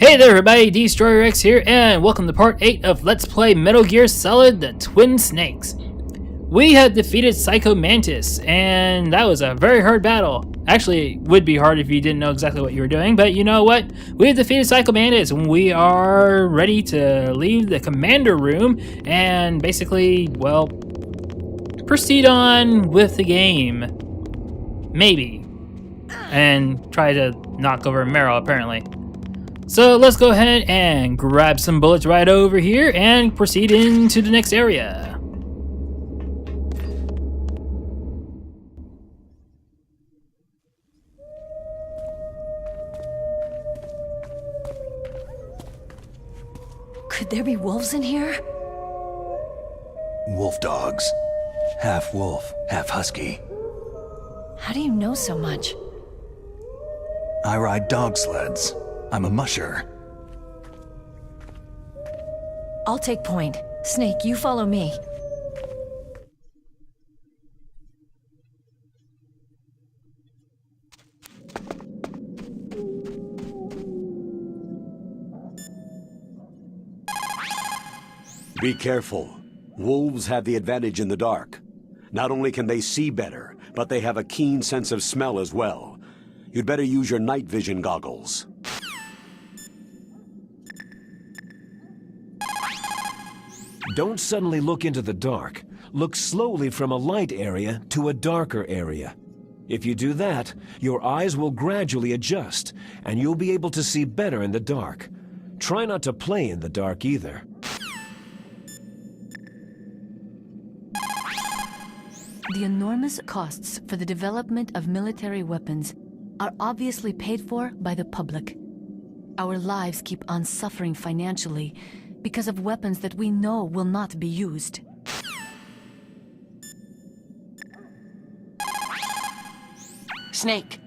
Hey there everybody, Destroyer X here, and welcome to part 8 of Let's Play Metal Gear Solid: The Twin Snakes. We have defeated Psycho Mantis, and that was a very hard battle. Actually, it would be hard if you didn't know exactly what you were doing, but you know what? We have defeated Psycho Mantis, and we are ready to leave the commander room and basically, well, proceed on with the game. Maybe. And try to knock over Meryl, apparently. So let's go ahead and grab some bullets right over here and proceed into the next area. Could there be wolves in here? Wolf dogs. Half wolf, half husky. How do you know so much? I ride dog sleds. I'm a musher. I'll take point. Snake, you follow me. Be careful. Wolves have the advantage in the dark. Not only can they see better, but they have a keen sense of smell as well. You'd better use your night vision goggles. Don't suddenly look into the dark. Look slowly from a light area to a darker area. If you do that, your eyes will gradually adjust, and you'll be able to see better in the dark. Try not to play in the dark either. The enormous costs for the development of military weapons are obviously paid for by the public. Our lives keep on suffering financially because of weapons that we know will not be used. Snake,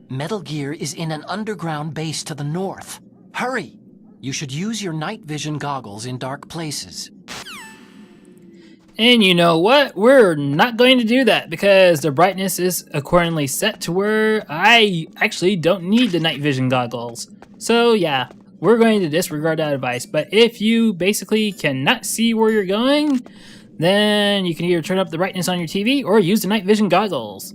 Metal Gear is in an underground base to the north. Hurry! You should use your night vision goggles in dark places. And you know what? We're not going to do that because the brightness is accordingly set to where I actually don't need the night vision goggles. So yeah, we're going to disregard that advice. But if you basically cannot see where you're going, then you can either turn up the brightness on your TV or use the night vision goggles.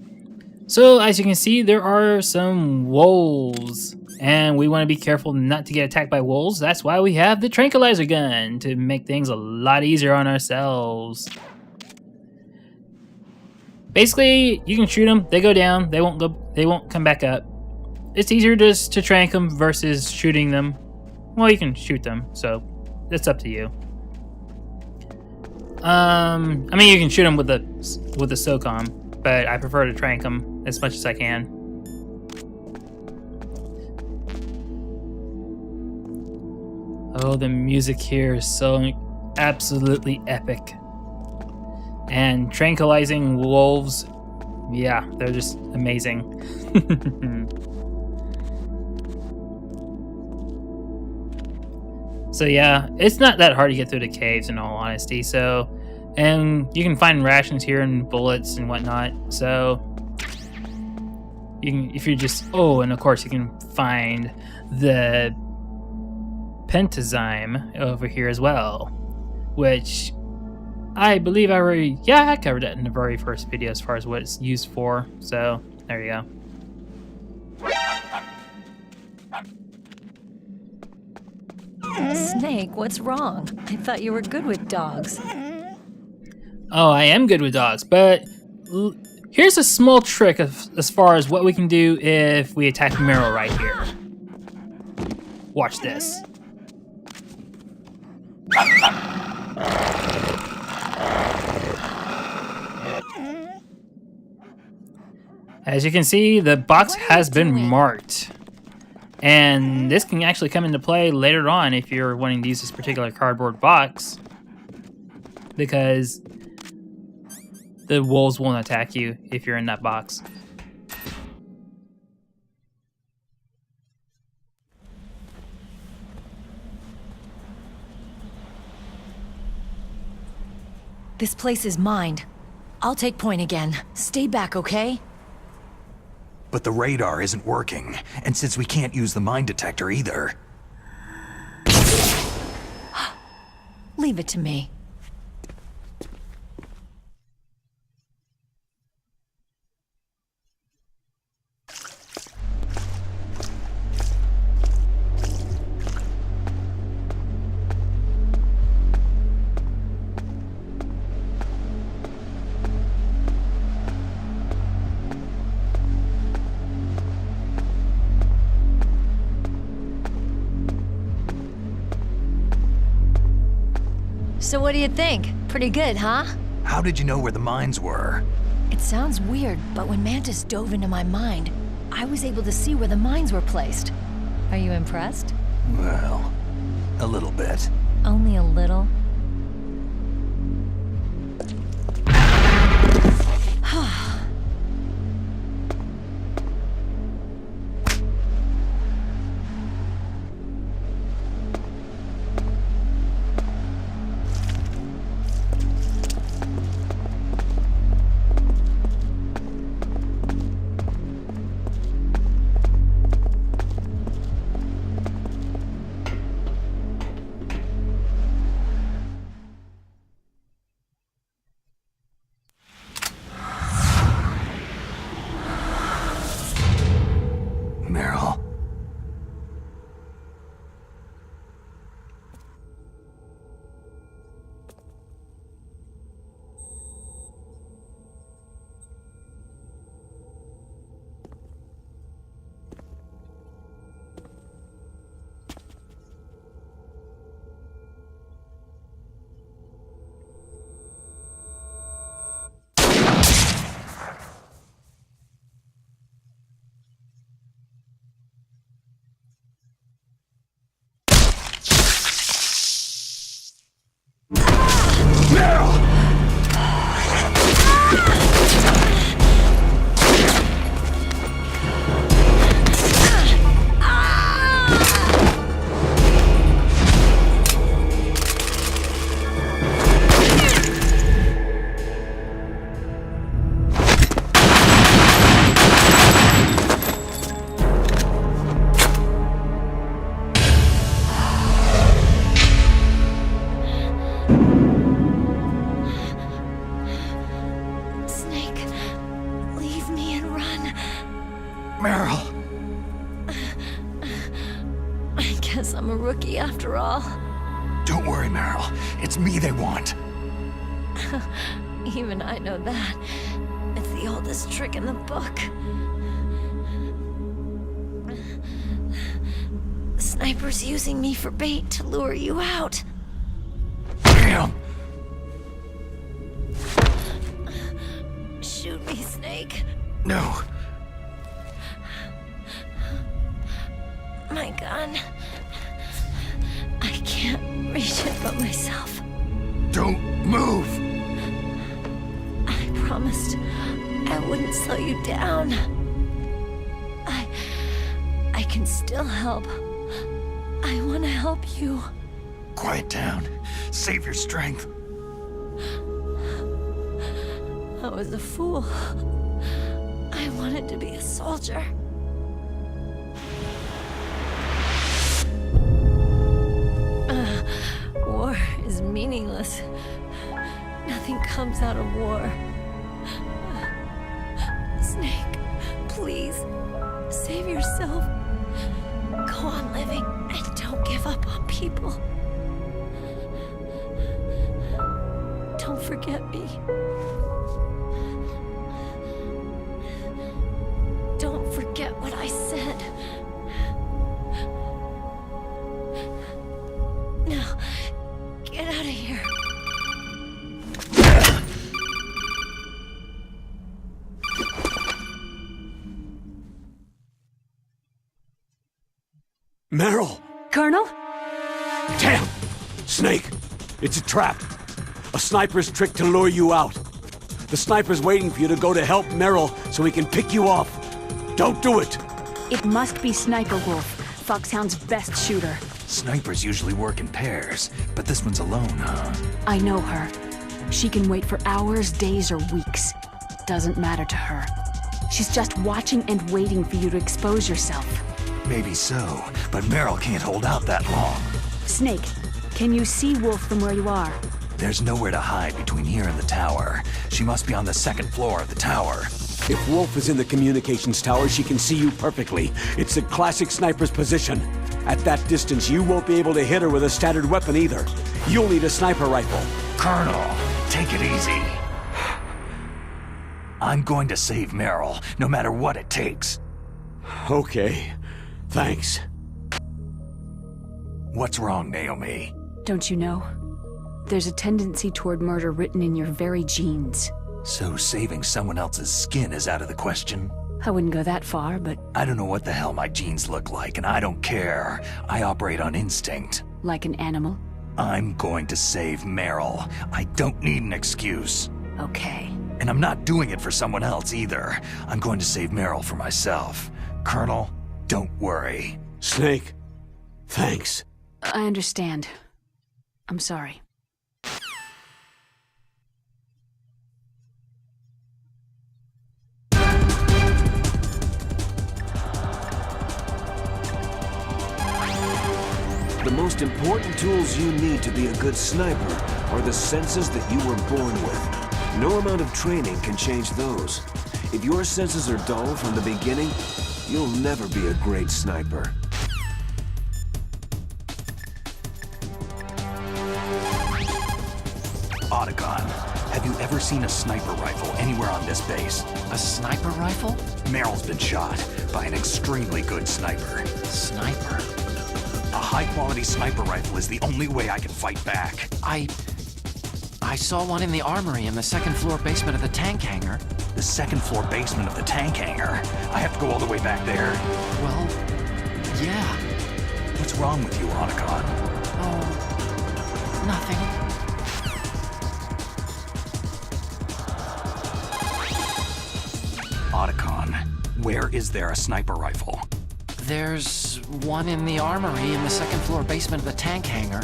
So as you can see, there are some wolves, and we want to be careful not to get attacked by wolves. That's why we have the tranquilizer gun, to make things a lot easier on ourselves. Basically, you can shoot them, they go down, they won't come back up. It's easier just to trank them versus shooting them. Well, you can shoot them, so it's up to you. I mean, you can shoot them with the SOCOM, but I prefer to trank them as much as I can. Oh, the music here is so absolutely epic. And tranquilizing wolves, yeah, they're just amazing. So yeah, it's not that hard to get through the caves in all honesty, so... And you can find rations here and bullets and whatnot, so... You can, if you just... Oh, and of course you can find the Pentazyme over here as well, which I believe I already... Yeah, I covered that in the very first video as far as what it's used for, so there you go. Snake, what's wrong? I thought you were good with dogs. Oh, I am good with dogs, but here's a small trick as far as what we can do if we attack Meryl right here. Watch this. As you can see, the box has been marked. And this can actually come into play later on if you're wanting to use this particular cardboard box, because the wolves won't attack you if you're in that box. This place is mine. I'll take point again. Stay back, okay? But the radar isn't working, and since we can't use the mine detector either... Leave it to me. So what do you think? Pretty good, huh? How did you know where the mines were? It sounds weird, but when Mantis dove into my mind, I was able to see where the mines were placed. Are you impressed? Well, a little bit. Only a little. Meryl. Meryl. I guess I'm a rookie after all. Don't worry, Meryl. It's me they want. Even I know that. It's the oldest trick in the book. The sniper's using me for bait to lure you out. Damn! Shoot me, Snake. No. My gun. I can't reach it by myself. Don't move! I promised I wouldn't slow you down. I can still help. I want to help you. Quiet down. Save your strength. I was a fool. I wanted to be a soldier. War is meaningless. Nothing comes out of war. Snake, please, save yourself. Go on living and don't give up on people. Don't forget me. Don't forget what I said. Now, get out of here. Meryl! Colonel? Damn! Snake! It's a trap. A sniper's trick to lure you out. The sniper's waiting for you to go to help Meryl so he can pick you off. Don't do it! It must be Sniper Wolf, Foxhound's best shooter. Snipers usually work in pairs, but this one's alone, huh? I know her. She can wait for hours, days, or weeks. Doesn't matter to her. She's just watching and waiting for you to expose yourself. Maybe so, but Meryl can't hold out that long. Snake, Can you see Wolf from where you are? There's nowhere to hide between here and the tower. She must be on the second floor of the tower. If Wolf is in the communications tower, she can see you perfectly. It's the classic sniper's position. At that distance, you won't be able to hit her with a standard weapon either. You'll need a sniper rifle. Colonel, take it easy. I'm going to save Meryl, no matter what it takes. Okay, thanks. What's wrong, Naomi? Don't you know? There's a tendency toward murder written in your very genes. So saving someone else's skin is out of the question? I wouldn't go that far, but I don't know what the hell my genes look like, and I don't care. I operate on instinct. like an animal? I'm going to save Meryl. I don't need an excuse. Okay. And I'm not doing it for someone else either. I'm going to save Meryl for myself. Colonel, don't worry. Snake, thanks. I understand. I'm sorry. The most important tools you need to be a good sniper are the senses that you were born with. No amount of training can change those. If your senses are dull from the beginning, you'll never be a great sniper. Otacon, have you ever seen a sniper rifle anywhere on this base? A sniper rifle? Meryl's been shot by an extremely good sniper. Sniper? A high-quality sniper rifle is the only way I can fight back. I saw one in the armory in the second-floor basement of the tank hangar. The second-floor basement of the tank hangar? I have to go all the way back there? Well, yeah. What's wrong with you, Otacon? Oh, nothing. Otacon, where is there a sniper rifle? There's one in the armory in the second-floor basement of the tank hangar.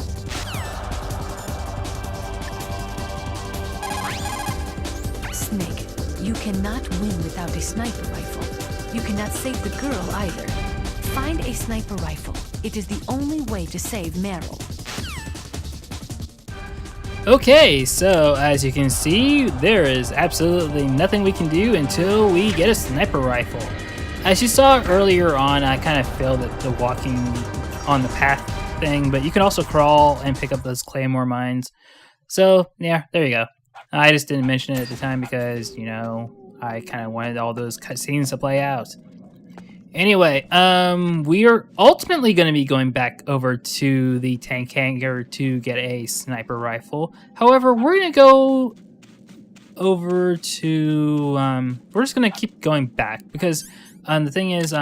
Snake, you cannot win without a sniper rifle. You cannot save the girl either. Find a sniper rifle. It is the only way to save Meryl. Okay, so as you can see, there is absolutely nothing we can do until we get a sniper rifle. As you saw earlier on, I kind of failed at the walking on the path thing, but you can also crawl and pick up those claymore mines. So, yeah, there you go. I just didn't mention it at the time because, you know, I kind of wanted all those cutscenes to play out. Anyway, we are ultimately going to be going back over to the tank hangar to get a sniper rifle. However, we're going to go over to... we're just going to keep going back because the thing is,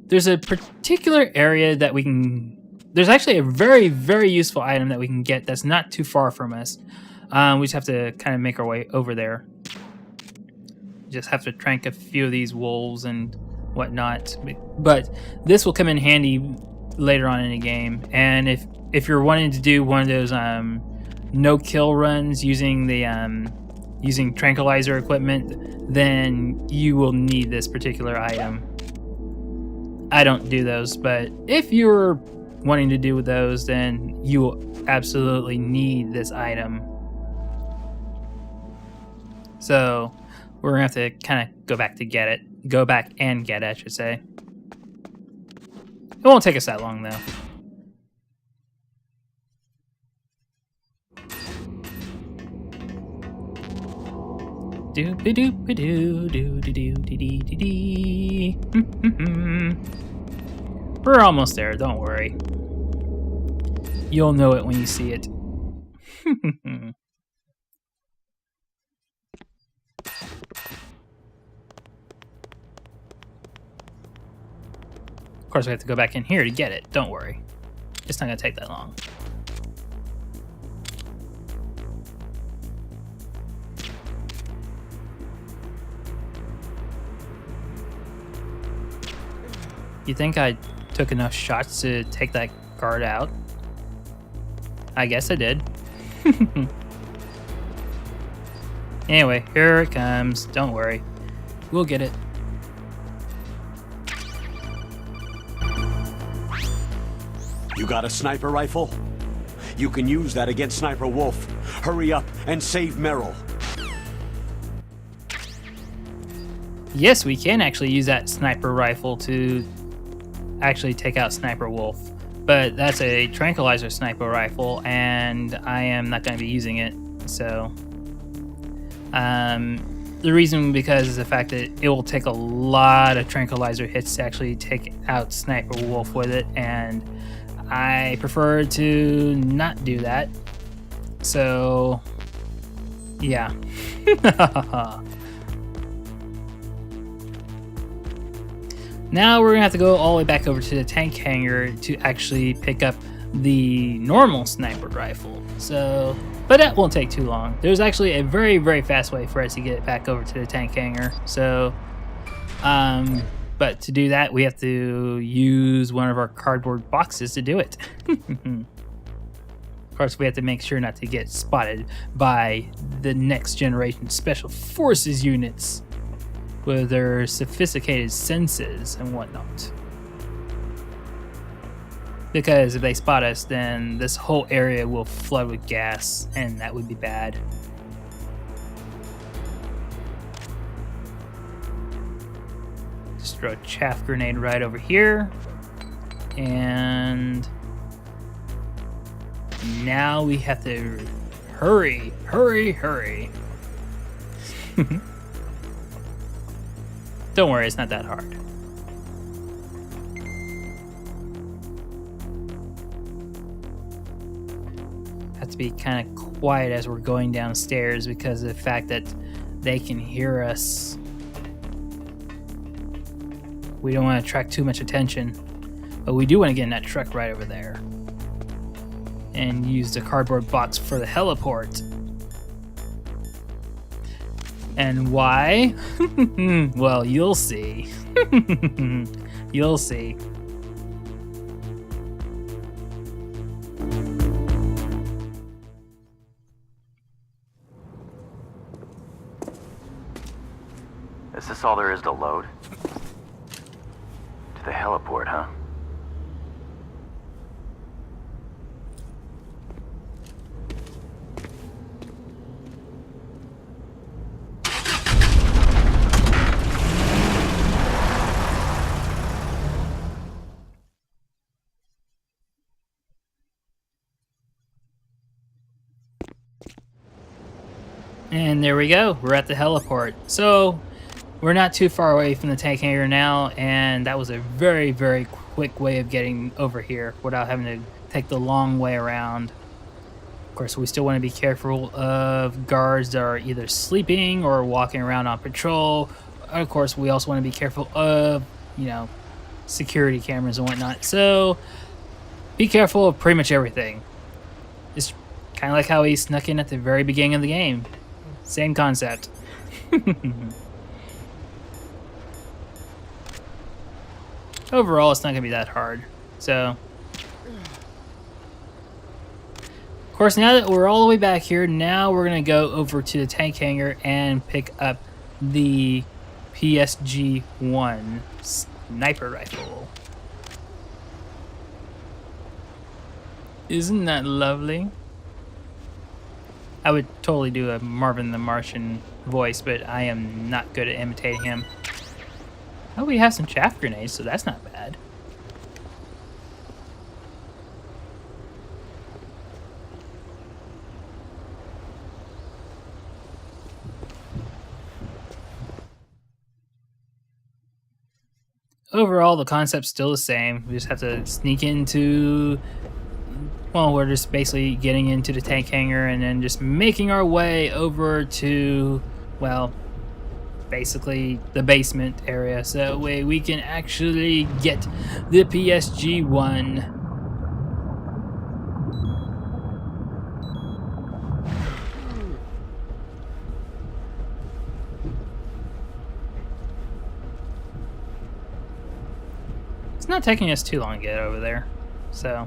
there's a particular area that we can... There's actually a very, very useful item that we can get that's not too far from us. We just have to kind of make our way over there. Just have to trank a few of these wolves and whatnot, but this will come in handy later on in the game. And if you're wanting to do one of those no kill runs using the using tranquilizer equipment, then you will need this particular item. I don't do those, but if you're wanting to do those, then you will absolutely need this item. So we're gonna have to kind of go back and get it, I should say. It won't take us that long, though. We're almost there, don't worry. You'll know it when you see it. Of course, we have to go back in here to get it. Don't worry. It's not going to take that long. You think I took enough shots to take that guard out? I guess I did. Anyway, here it comes. Don't worry. We'll get it. You got a sniper rifle? You can use that against Sniper Wolf. Hurry up and save Meryl. Yes, we can actually use that sniper rifle to actually take out Sniper Wolf. But that's a tranquilizer sniper rifle, and I am not going to be using it. So, the reason because is the fact that it will take a lot of tranquilizer hits to actually take out Sniper Wolf with it, and I prefer to not do that. So, yeah. Now we're gonna have to go all the way back over to the tank hangar to actually pick up the normal sniper rifle. So, but that won't take too long. There's actually a very, very fast way for us to get back over to the tank hangar. So, but to do that, we have to use one of our cardboard boxes to do it. Of course, we have to make sure not to get spotted by the next generation special forces units with their sophisticated senses and whatnot. Because if they spot us, then this whole area will flood with gas, and that would be bad. Just throw a chaff grenade right over here. And now we have to hurry, hurry, hurry. Don't worry, it's not that hard. Have to be kind of quiet as we're going downstairs because of the fact that they can hear us. We don't want to attract too much attention, but we do want to get in that truck right over there and use the cardboard box for the heliport. And why? Well, you'll see. You'll see. Is this all there is to load? To the heliport, huh? And there we go, we're at the heliport. So, we're not too far away from the tank hangar now, and that was a very, very quick way of getting over here without having to take the long way around. Of course, we still want to be careful of guards that are either sleeping or walking around on patrol. Of course, we also want to be careful of, you know, security cameras and whatnot. So, be careful of pretty much everything. It's kind of like how he snuck in at the very beginning of the game. Same concept. Overall, it's not going to be that hard. So, of course, now that we're all the way back here, now we're going to go over to the tank hangar and pick up the PSG-1 sniper rifle. Isn't that lovely? I would totally do a Marvin the Martian voice, but I am not good at imitating him. Oh, we have some chaff grenades, so that's not bad. Overall, the concept's still the same. We just have to sneak into... Well, we're just basically getting into the tank hangar and then just making our way over to, well, basically the basement area, so that way we can actually get the PSG-1. It's not taking us too long to get over there, so...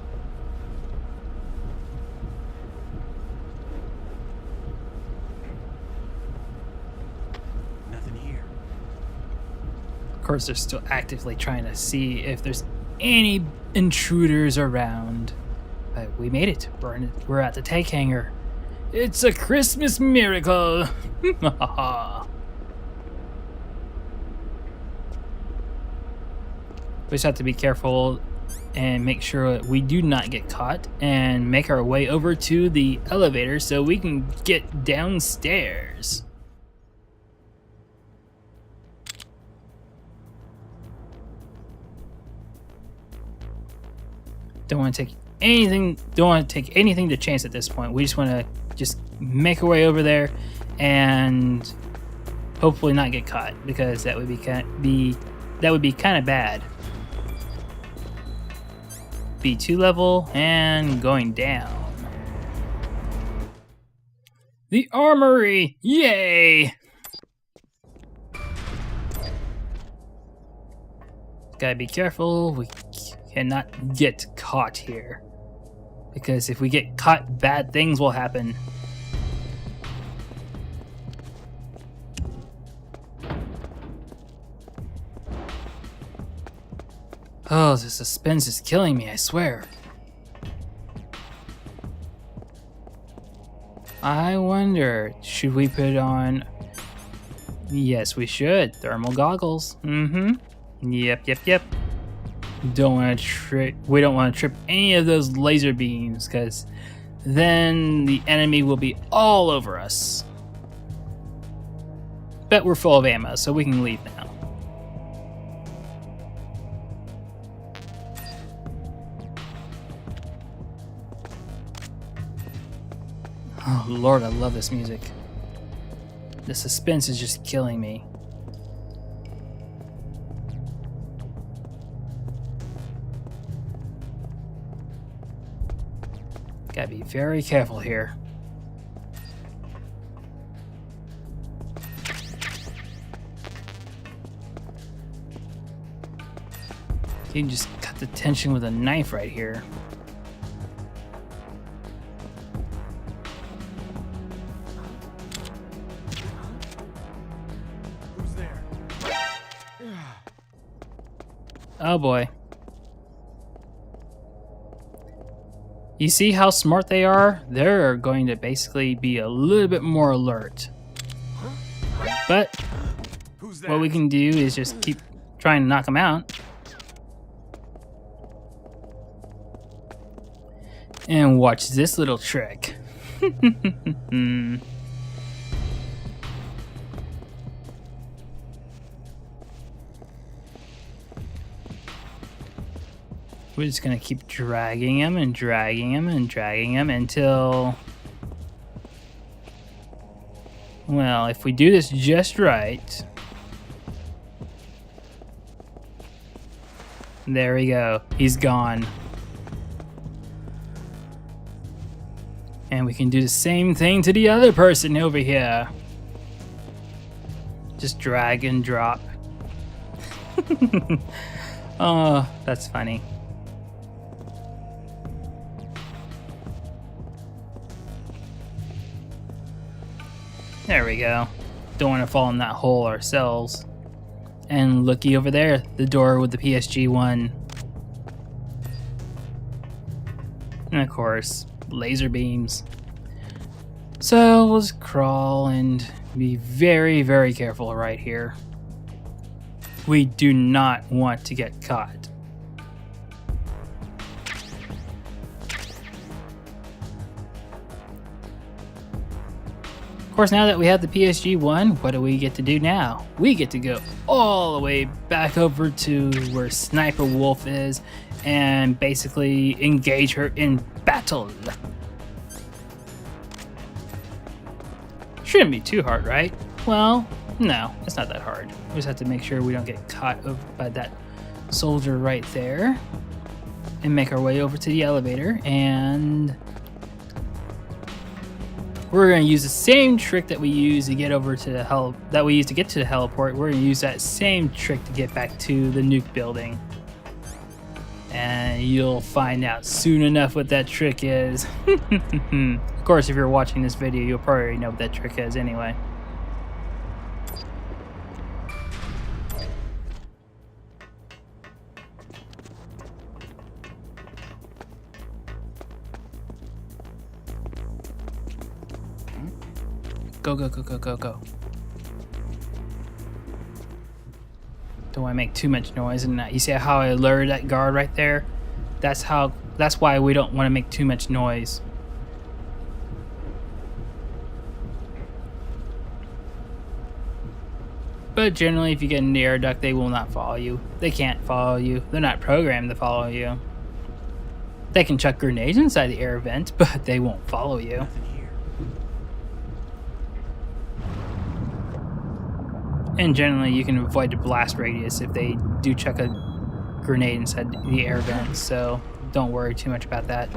Of course, they're still actively trying to see if there's any intruders around. But we made it. We're at the tank hangar. It's a Christmas miracle. We just have to be careful and make sure that we do not get caught and make our way over to the elevator so we can get downstairs. Don't want to take anything to chance at this point. We just want to make our way over there and hopefully not get caught, because that would be kind of bad. B2 level and going down. The armory! Yay! Gotta be careful. We cannot get caught here, because if we get caught, bad things will happen. Oh, the suspense is killing me, I swear. I wonder, should we put on... Yes, we should. Thermal goggles. Yep. We don't want to trip any of those laser beams, because then the enemy will be all over us. Bet we're full of ammo, so we can leave now. Oh Lord, I love this music. The suspense is just killing me. Gotta be very careful here. You can just cut the tension with a knife right here. Who's there? Oh boy. You see how smart they are? They're going to basically be a little bit more alert. But what we can do is just keep trying to knock them out. And watch this little trick. We're just gonna keep dragging him and dragging him and dragging him until... Well, if we do this just right... There we go. He's gone. And we can do the same thing to the other person over here. Just drag and drop. Oh, that's funny. There we go. Don't want to fall in that hole ourselves. And looky over there, the door with the PSG-1. And of course, laser beams. So we'll just crawl and be very, very careful right here. We do not want to get caught. Of course, now that we have the PSG-1, what do we get to do now? We get to go all the way back over to where Sniper Wolf is and basically engage her in battle. Shouldn't be too hard, right? Well, no, it's not that hard. We just have to make sure we don't get caught by that soldier right there. And make our way over to the elevator, and we're going to use the same trick that we used to get over to the get to the heliport. We're going to use that same trick to get back to the Nuke building. And you'll find out soon enough what that trick is. Of course, if you're watching this video, you'll probably already know what that trick is anyway. Go, go, go, go, go, go. Don't want to make too much noise. And you see how I alerted that guard right there? That's why we don't want to make too much noise. But generally, if you get in the air duct, they will not follow you. They can't follow you. They're not programmed to follow you. They can chuck grenades inside the air vent, but they won't follow you. And generally, you can avoid the blast radius if they do chuck a grenade inside the air vent, so don't worry too much about that.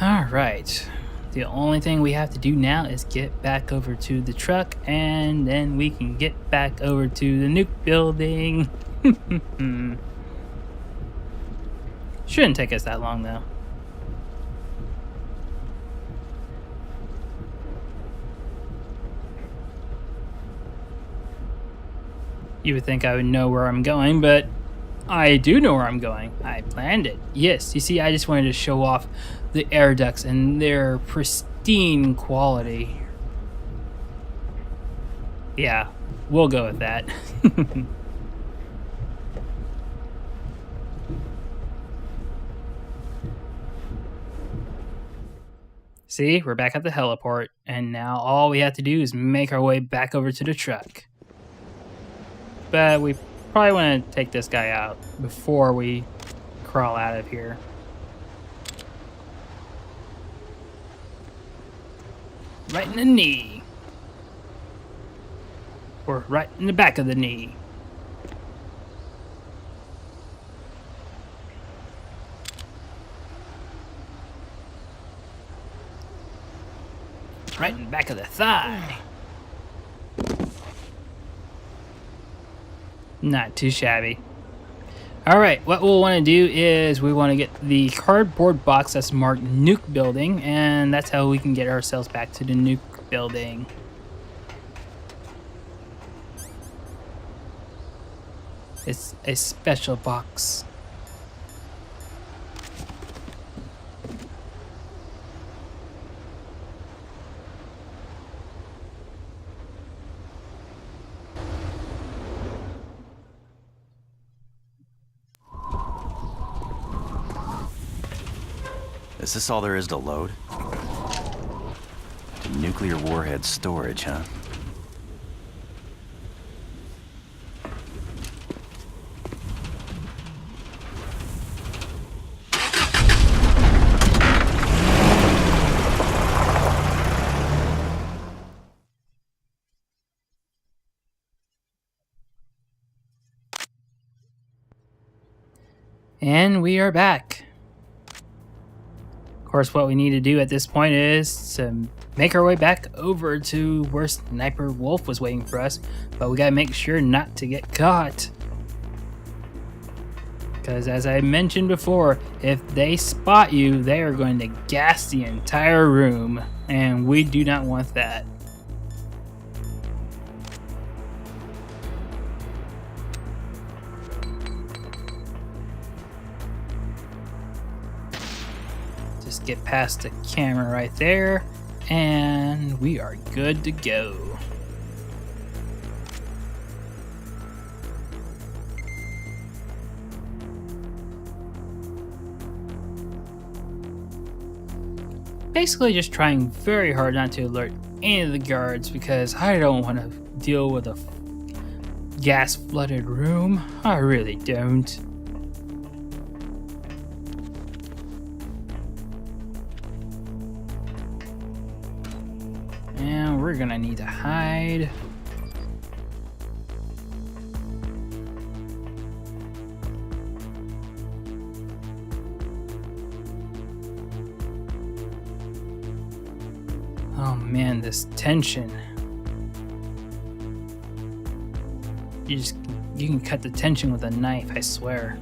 Alright, the only thing we have to do now is get back over to the truck, and then we can get back over to the nuke building. Shouldn't take us that long though. You would think I would know where I'm going, but I do know where I'm going. I planned it. Yes, you see, I just wanted to show off the air ducts and their pristine quality. Yeah, we'll go with that. See, we're back at the heliport, and now all we have to do is make our way back over to the truck. But we probably want to take this guy out before we crawl out of here. Right in the knee. Or right in the back of the knee. Right in the back of the thigh. Not too shabby. Alright, what we'll want to do is we want to get the cardboard box that's marked Nuke Building, and that's how we can get ourselves back to the Nuke Building. It's a special box. Is this all there is to load? Nuclear warhead storage, huh? And we are back. Of course, what we need to do at this point is to make our way back over to where Sniper Wolf was waiting for us, but we gotta make sure not to get caught. Because as I mentioned before, if they spot you, they are going to gas the entire room, and we do not want that. Just get past the camera right there, and we are good to go. Basically just trying very hard not to alert any of the guards because I don't want to deal with a gas flooded room. I really don't. And we're gonna need to hide. Oh man, this tension. You can cut the tension with a knife, I swear.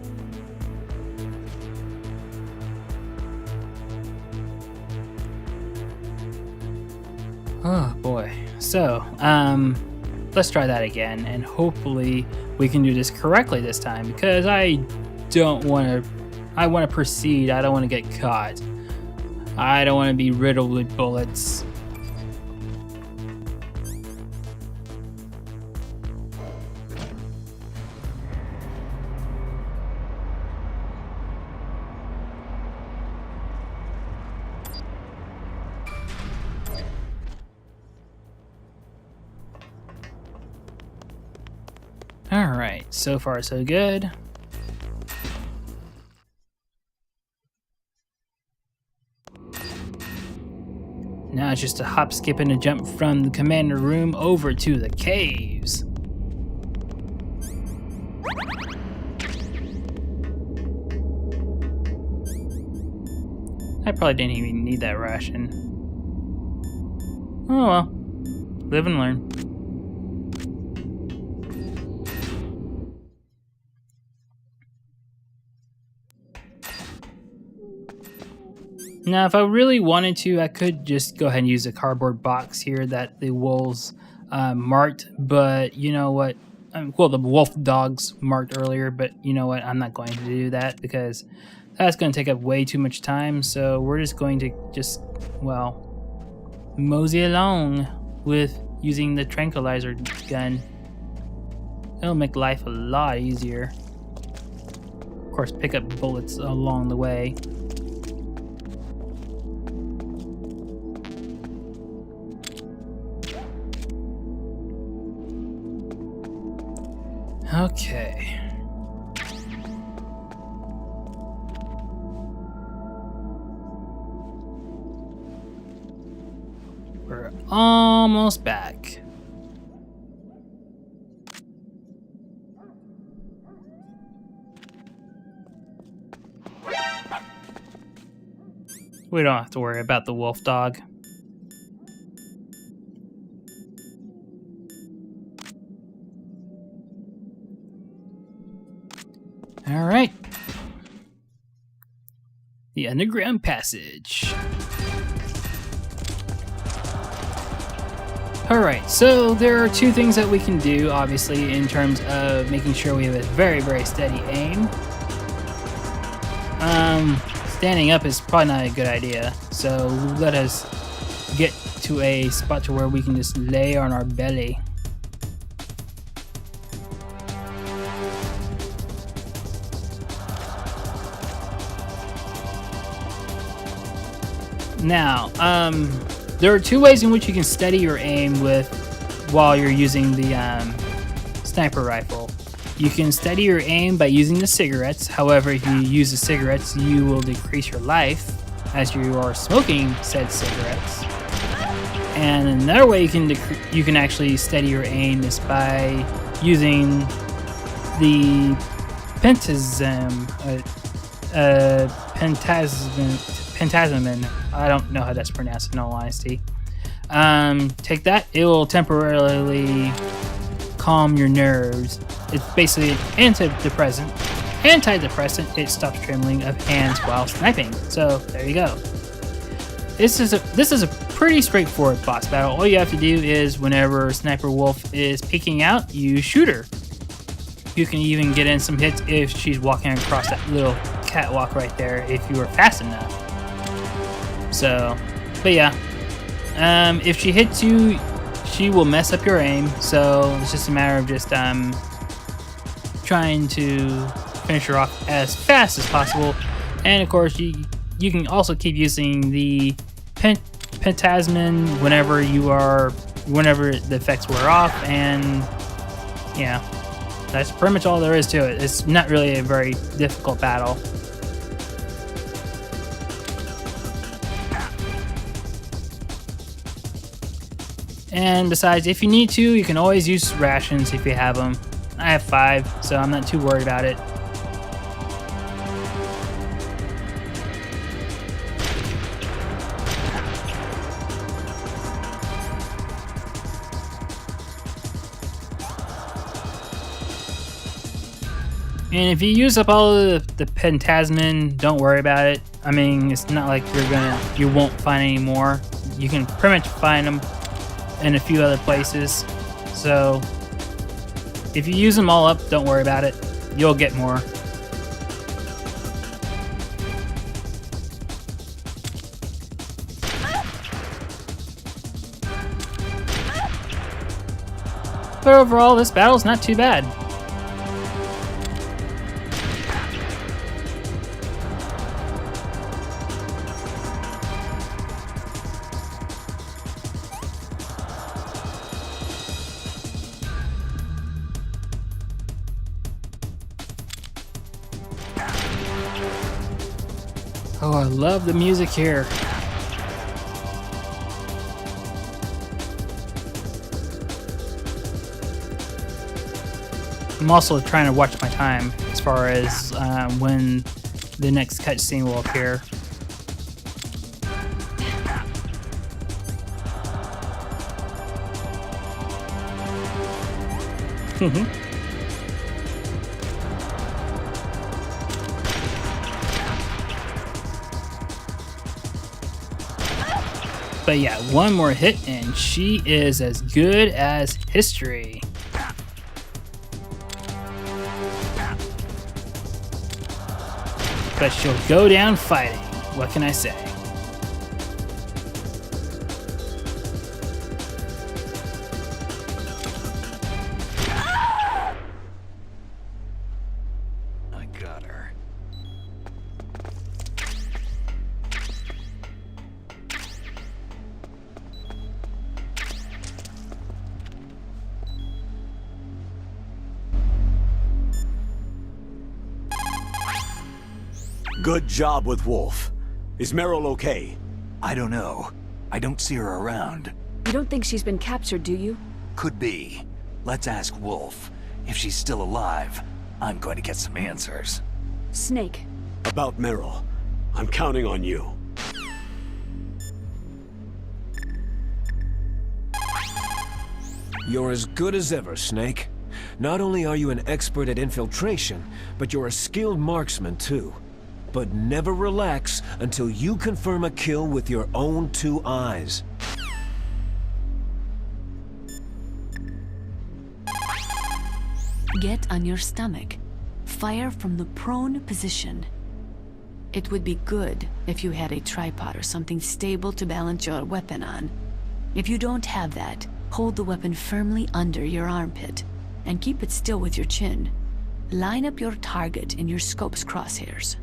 Oh boy. So, let's try that again, and hopefully we can do this correctly this time, because I don't want to. I want to proceed. I don't want to get caught. I don't want to be riddled with bullets. Alright, so far so good. Now it's just a hop, skip, and a jump from the commander room over to the caves. I probably didn't even need that ration. Oh well. Live and learn. Now, if I really wanted to, I could just go ahead and use a cardboard box here that the wolves marked, but you know what? Well, the wolf dogs marked earlier, but you know what? I'm not going to do that because that's going to take up way too much time, so we're just going to well, mosey along with using the tranquilizer gun. It'll make life a lot easier. Of course, pick up bullets along the way. Okay. We're almost back. We don't have to worry about the wolf dog. All right. The underground passage. All right, so there are two things that we can do, obviously, in terms of making sure we have a very, very steady aim. Standing up is probably not a good idea, so let us get to a spot to where we can just lay on our belly. Now, there are two ways in which you can steady your aim while you're using the sniper rifle. You can steady your aim by using the cigarettes. However, if you use the cigarettes, you will decrease your life as you are smoking said cigarettes. And another way you can actually steady your aim is by using the pentasmin. I don't know how that's pronounced in all honesty. Take that. It will temporarily calm your nerves. It's basically an antidepressant. It stops trembling of hands while sniping. So there you go. This is a pretty straightforward boss battle. All you have to do is whenever Sniper Wolf is peeking out, you shoot her. You can even get in some hits if she's walking across that little catwalk right there if you were fast enough. So, but yeah, if she hits you, she will mess up your aim. So it's just a matter of just trying to finish her off as fast as possible. And of course, you can also keep using the pentasmin whenever the effects wear off. And yeah, that's pretty much all there is to it. It's not really a very difficult battle. And besides, if you need to, you can always use rations if you have them. I have 5, so I'm not too worried about it. And if you use up all of the pentasmin, don't worry about it. I mean, it's not like you won't find any more. You can pretty much find them in a few other places. So if you use them all up, don't worry about it. You'll get more. But overall, this battle's not too bad. Oh, I love the music here. I'm also trying to watch my time as far as when the next cutscene will appear. But yeah, one more hit and she is as good as history. But she'll go down fighting. What can I say? I got her. Good job with Wolf. Is Meryl okay? I don't know. I don't see her around. You don't think she's been captured, do you? Could be. Let's ask Wolf. If she's still alive, I'm going to get some answers. Snake. About Meryl. I'm counting on you. You're as good as ever, Snake. Not only are you an expert at infiltration, but you're a skilled marksman too. But never relax until you confirm a kill with your own 2 eyes. Get on your stomach. Fire from the prone position. It would be good if you had a tripod or something stable to balance your weapon on. If you don't have that, hold the weapon firmly under your armpit and keep it still with your chin. Line up your target in your scope's crosshairs.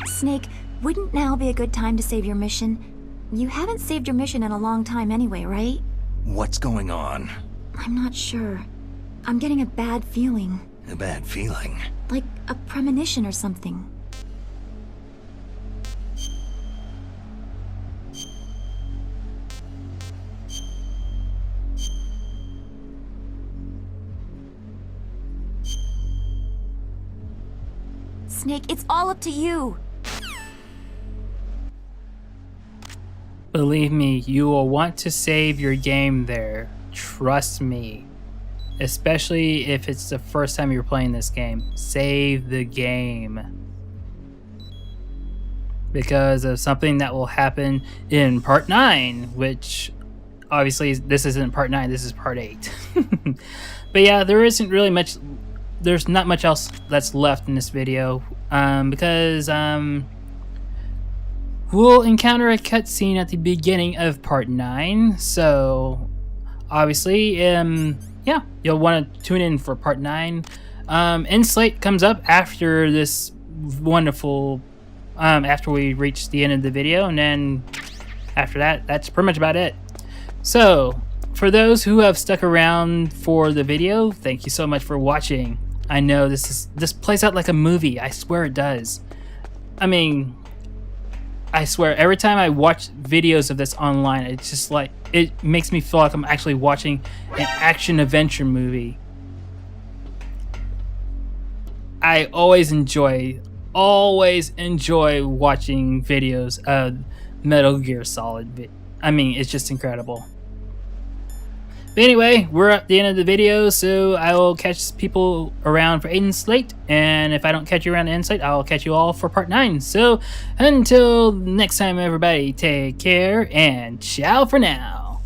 Snake, wouldn't now be a good time to save your mission? You haven't saved your mission in a long time anyway, right? What's going on? I'm not sure. I'm getting a bad feeling. A bad feeling. Like a premonition or something. Snake, it's all up to you. Believe me, you will want to save your game there. Trust me. Especially if it's the first time you're playing this game. Save the game. Because of something that will happen in part 9, which obviously this isn't part 9, this is part 8. But yeah, there isn't really much, there's not much else that's left in this video. Because we'll encounter a cutscene at the beginning of part 9, so obviously, yeah, you'll want to tune in for part 9. End slate comes up after this wonderful, after we reach the end of the video, and then after that, that's pretty much about it. So, for those who have stuck around for the video, thank you so much for watching. I know this plays out like a movie, I swear it does. I mean, I swear, every time I watch videos of this online, it's just like, it makes me feel like I'm actually watching an action-adventure movie. I always enjoy watching videos of Metal Gear Solid. I mean, it's just incredible. But anyway, we're at the end of the video, so I will catch people around for End Slate, and if I don't catch you around the End Slate, I'll catch you all for part 9. So, until next time, everybody, take care, and ciao for now.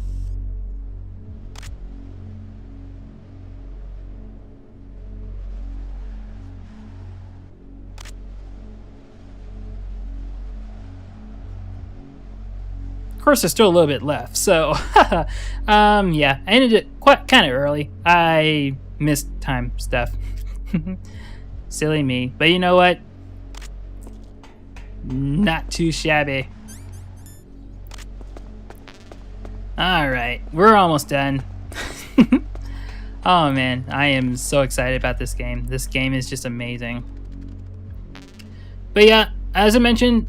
course, there's still a little bit left. So, yeah, I ended it kind of early. I missed time stuff. Silly me. But you know what? Not too shabby. Alright, we're almost done. Oh man, I am so excited about this game. This game is just amazing. But yeah, as I mentioned,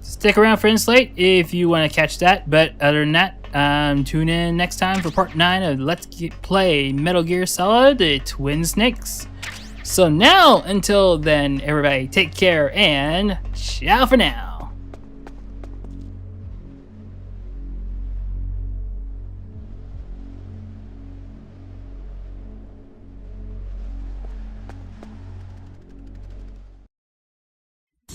stick around for Inslate if you want to catch that. But other than that, tune in next time for part 9 of Let's Play Metal Gear Solid, the Twin Snakes. So now, until then, everybody take care and ciao for now.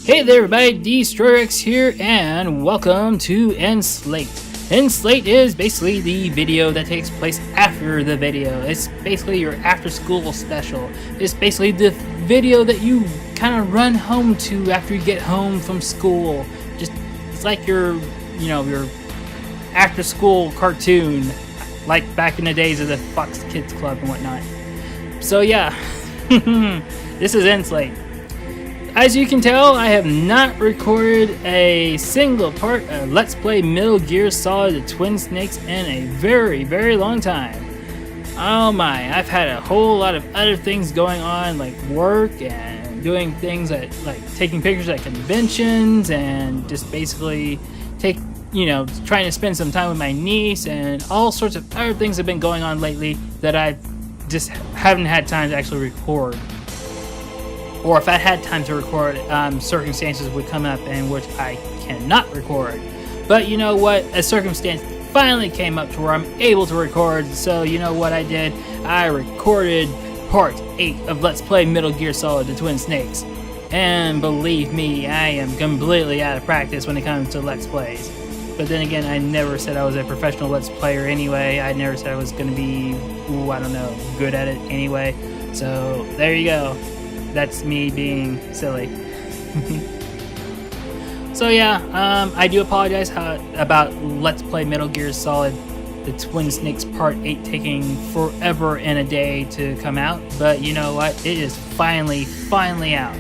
Hey there everybody, DestroyerX here, and welcome to Enslate. Enslate is basically the video that takes place after the video. It's basically your after-school special. It's basically the video that you kind of run home to after you get home from school. It's like your after-school cartoon, like back in the days of the Fox Kids Club and whatnot. So yeah, this is Enslate. As you can tell, I have not recorded a single part of Let's Play Metal Gear Solid the Twin Snakes in a very, very long time. Oh my, I've had a whole lot of other things going on, like work and doing things like taking pictures at conventions and just basically trying to spend some time with my niece, and all sorts of other things have been going on lately that I just haven't had time to actually record. Or if I had time to record, circumstances would come up in which I cannot record. But you know what? A circumstance finally came up to where I'm able to record. So you know what I did? I recorded part 8 of Let's Play Metal Gear Solid the Twin Snakes. And believe me, I am completely out of practice when it comes to Let's Plays. But then again, I never said I was a professional Let's Player anyway. I never said I was going to be, good at it anyway. So there you go. That's me being silly. So yeah, I do apologize about Let's Play Metal Gear Solid the Twin Snakes Part 8 taking forever and a day to come out. But you know what? It is finally out.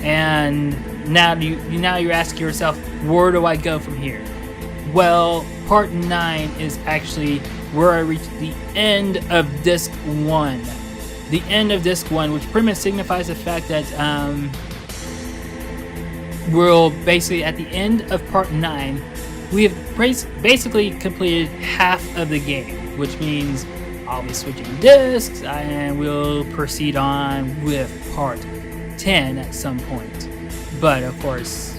And now you're asking yourself, where do I go from here? Well, Part 9 is actually where I reached the end of Disc 1. The end of Disc 1, which pretty much signifies the fact that we'll basically, at the end of Part 9, we have basically completed half of the game, which means I'll be switching discs, and we'll proceed on with Part 10 at some point. But of course,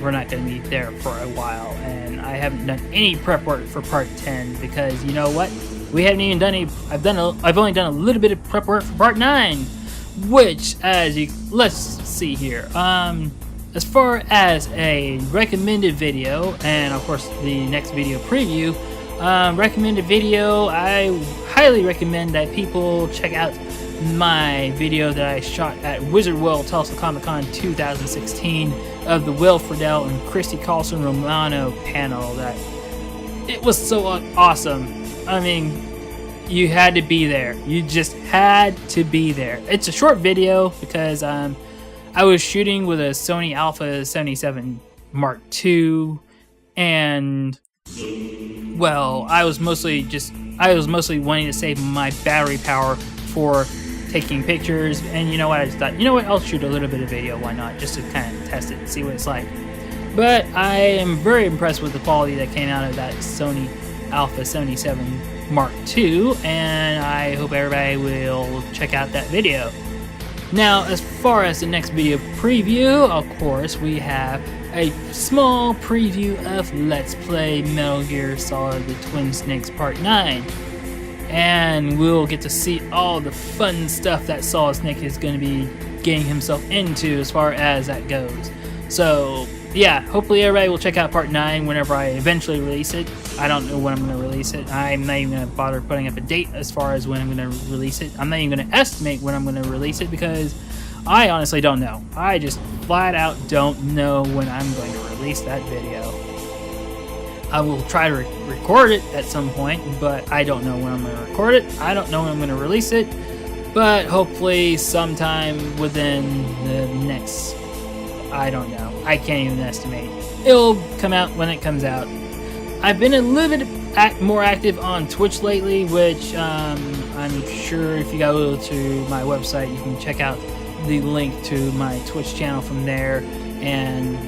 we're not going to be there for a while, and I haven't done any prep work for Part 10 because you know what? We haven't even done any. I've only done a little bit of prep work for Part 9, which, let's see here. As far as a recommended video, and of course the next video preview, recommended video, I highly recommend that people check out my video that I shot at Wizard World Tulsa Comic Con 2016 of the Will Friedle and Christy Carlson Romano panel. It was so awesome. I mean, you had to be there. You just had to be there. It's a short video because I was shooting with a Sony Alpha 77 Mark II, and well, I was mostly wanting to save my battery power for taking pictures. And you know what? I just thought, you know what? I'll shoot a little bit of video. Why not? Just to kind of test it and see what it's like. But I am very impressed with the quality that came out of that Sony Alpha 77 Mark II, and I hope everybody will check out that video. Now, as far as the next video preview, of course, we have a small preview of Let's Play Metal Gear Solid the Twin Snakes Part 9. And we'll get to see all the fun stuff that Solid Snake is going to be getting himself into as far as that goes. So, yeah, hopefully everybody will check out Part 9 whenever I eventually release it. I don't know when I'm going to release it. I'm not even going to bother putting up a date as far as when I'm going to release it. I'm not even going to estimate when I'm going to release it because I honestly don't know. I just flat out don't know when I'm going to release that video. I will try to record it at some point, but I don't know when I'm going to record it. I don't know when I'm going to release it, but hopefully sometime within the next, I don't know. I can't even estimate. It'll come out when it comes out. I've been a little bit more active on Twitch lately, which I'm sure if you go to my website, you can check out the link to my Twitch channel from there. And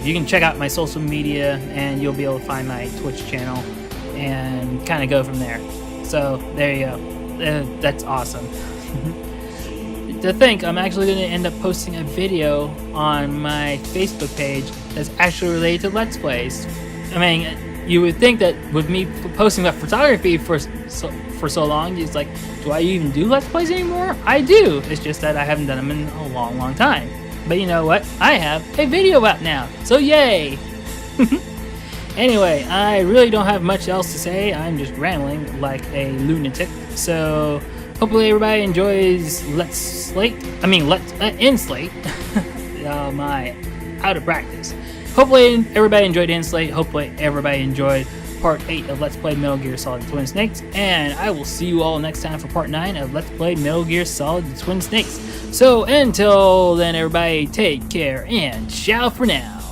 you can check out my social media and you'll be able to find my Twitch channel and kind of go from there. So there you go. That's awesome. To think I'm actually going to end up posting a video on my Facebook page that's actually related to Let's Plays. I mean, you would think that with me posting about photography for so long, it's like, do I even do Let's Plays anymore? I do. It's just that I haven't done them in a long time. But you know what? I have a video out now, so yay! Anyway, I really don't have much else to say. I'm just rambling like a lunatic. So hopefully everybody enjoys Let's Slate. My out of practice. Hopefully everybody enjoyed Inslate. Hopefully everybody enjoyed Part 8 of Let's Play Metal Gear Solid Twin Snakes. And I will see you all next time for Part 9 of Let's Play Metal Gear Solid Twin Snakes. So until then, everybody, take care and ciao for now.